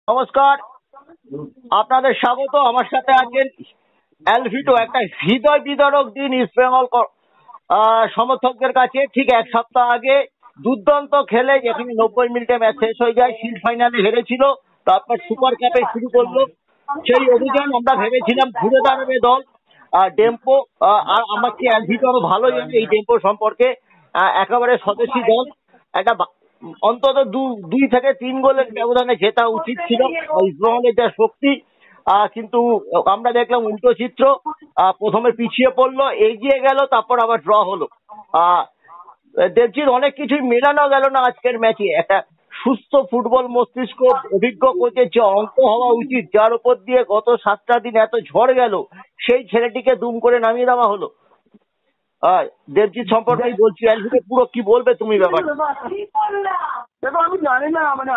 নমস্কার, আপনাদের স্বাগত। আমার সাথে আছেন অ্যালভিটো। একটা হৃদয় বিদারক দিন ইস্ট বেঙ্গল সমর্থকদের কাছে। ঠিক এক সপ্তাহ আগে দুর্দান্ত খেলে, যেখানে 90 মিনিটে ম্যাচ শেষ হয়ে যায়, শিল্ড ফাইনালে হেরেছিল, তারপর সুপার কাপে শুরু করলো সেই অভিযান। আমরা ভেবেছিলাম ঘুরে দাঁড়াবে দল। টেম্পো আর আমার চেয়ে অ্যালভিটো আরো ভালো জানে এই টেম্পো সম্পর্কে। একেবারে স্বদেশী দল, একটা অন্তত 2 থেকে 3 গোলের ব্যবধানে জেতা উচিত ছিল ইস্টবেঙ্গলের যা শক্তি। কিন্তু আমরা দেখলাম উল্টো চিত্র। প্রথমে পিছিয়ে পড়লো, এগিয়ে গেল, তারপর আবার ড্র হলো। দেবজিৎ, অনেক কিছুই মেলানো গেল না আজকের ম্যাচে। একটা সুস্থ ফুটবল মস্তিষ্ক, অভিজ্ঞ কোচের যে অঙ্ক হওয়া উচিত, যার উপর দিয়ে গত 7টা দিন এত ঝড় গেল, সেই ছেলেটিকে দুম করে নামিয়ে দেওয়া হলো। দেবজিৎ সম্পর্কেই বলছি। অ্যালভিটো, পুরো কি বলবে তুমি ব্যাপার? দেখো, আমি জানি না, মানে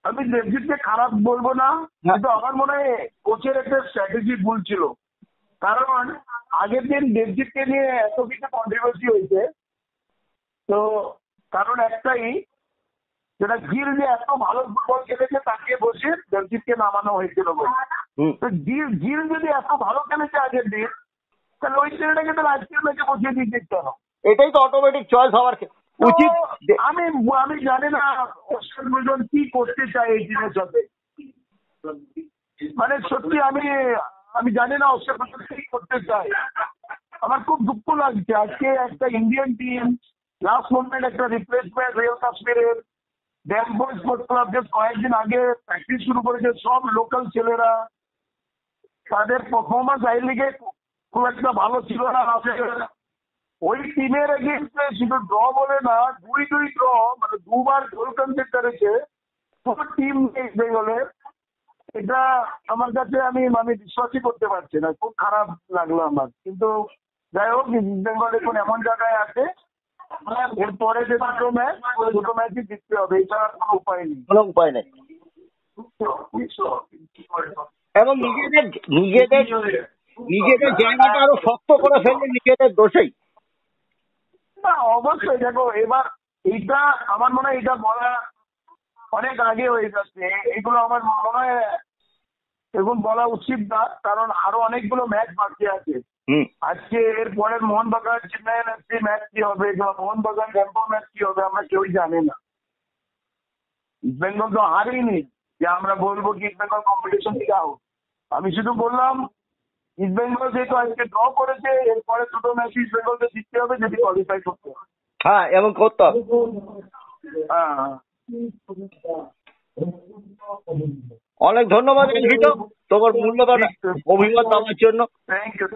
আমি দেবজিৎকে খারাপ বলবো না, কিন্তু আমার মনে হয় কোচের একটা স্ট্র্যাটেজি ভুল ছিল। কারণ আগের দিন দেবজিৎকে নিয়ে এত কিছু কন্ট্রোভার্সি হয়েছে, তো কারণ একটাই, যেটা গিল যে এত ভালো ফুটবল খেলেছে তাকে বসে দেবজিৎকে নামানো হয়েছিল বলে। তো গিল যদি এত ভালো খেলেছে আগের দিন, তাহলে ওই ছেলেটাকে তাহলে আজকের ম্যাচে বসিয়ে দিচ্ছে কেন? এটাই তো অটোমেটিক চয়েস হওয়ার উচিত। আমি জানি না অস্কার বুলটন কি করতে চায় এই টিমের সাথে। মানে সত্যি আমি জানি না অস্কার বুলটন কি করতে চায়। আমার খুব দুঃখ লাগছে আজকে একটা ইন্ডিয়ান টিম লাস্ট মোমেন্ট একটা রিপ্লেসমেন্ট রিয়েল কাশ্মীরের ড্যাম্পো স্পোর্টস ক্লাব জাস্ট কয়েকদিন আগে প্র্যাকটিস শুরু করেছে, সব লোকাল ছেলেরা। তাদের পারফরমেন্স আই লিগে খুব একটা ভালো ছিল না। ওই টিমের এগেইনস্টে শুধু ড্র বলে না, 2-2 ড্র, মানে 2বার গোল কনসিড করেছে পুরো টিম বেঙ্গলের। এটা আমার কাছে আমি বিশ্বাসই করতে পারছি না, খুব খারাপ লাগলো আমার। কিন্তু যাই হোক, বেঙ্গল এখন এমন জায়গায় আছে, এরপরে যে দুটো ম্যাচই জিততে হবে, এছাড়া কোনো উপায় নেই। কোনো উপায় নেই। এবং নিজেদের জায়গাটা আরো শক্ত করে ফেললে নিজেদের দোষেই। না, অবশ্যই। দেখো, এবার এইটা আমার মনে হয় এটা বলা অনেক আগে হয়ে যাচ্ছে। এগুলো আমার মনে হয় এখন বলা উচিত না, কারণ আরো অনেকগুলো ম্যাচ বাকি আছে। আজকে এর পরে মোহনবাগান চেন্নাই এফসি ম্যাচ কি হবে, মোহনবাগান ড্যাম্পো ম্যাচ কি হবে, আমরা কেউই জানি না। ইস্ট বেঙ্গল তো হারেইনি যে আমরা বলবো কি ইস্ট বেঙ্গল কম্পিটিশন থেকে আউট। আমি শুধু বললাম ইস্ট বেঙ্গল যেহেতু আজকে ড্র করেছে, এরপরে দুটো ম্যাচ ইস্ট বেঙ্গলকে জিততে হবে যদি কোয়ালিফাই করতে হবে। হ্যাঁ, এবং করতে হবে। হ্যাঁ। অনেক ধন্যবাদ অ্যালভিটো, তোমার মূল্যবান অভিমত দেওয়ার জন্য। Thank you.